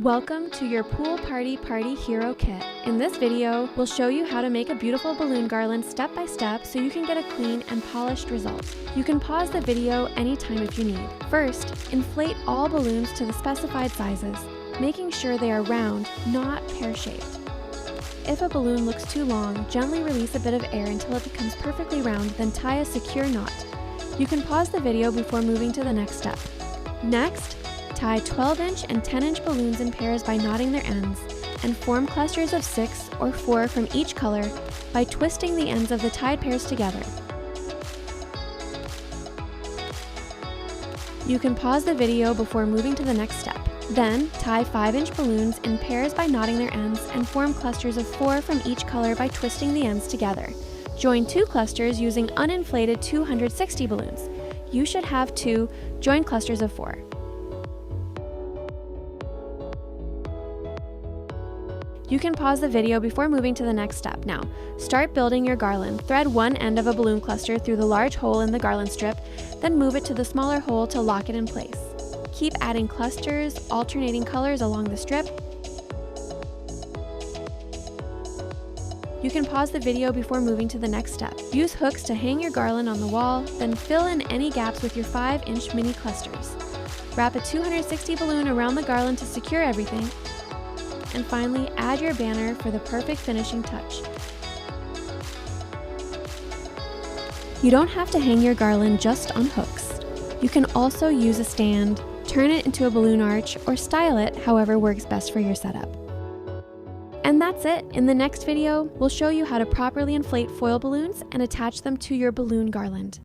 Welcome to your Pool Party Hero Kit. In this video, we'll show you how to make a beautiful balloon garland step by step so you can get a clean and polished result. You can pause the video anytime if you need. First, inflate all balloons to the specified sizes, making sure they are round, not pear-shaped. If a balloon looks too long, gently release a bit of air until it becomes perfectly round, then tie a secure knot. You can pause the video before moving to the next step. Next, tie 12-inch and 10-inch balloons in pairs by knotting their ends, and form clusters of 6 or 4 from each color by twisting the ends of the tied pairs together. You can pause the video before moving to the next step. Then, tie 5-inch balloons in pairs by knotting their ends and form clusters of 4 from each color by twisting the ends together. Join 2 clusters using uninflated 260 balloons. You should have 2 joined clusters of 4. You can pause the video before moving to the next step. Now, start building your garland. Thread one end of a balloon cluster through the large hole in the garland strip, then move it to the smaller hole to lock it in place. Keep adding clusters, alternating colors along the strip. You can pause the video before moving to the next step. Use hooks to hang your garland on the wall, then fill in any gaps with your 5-inch mini clusters. Wrap a 260 balloon around the garland to secure everything. And finally, add your banner for the perfect finishing touch. You don't have to hang your garland just on hooks. You can also use a stand, turn it into a balloon arch, or style it however works best for your setup. And that's it. In the next video, we'll show you how to properly inflate foil balloons and attach them to your balloon garland.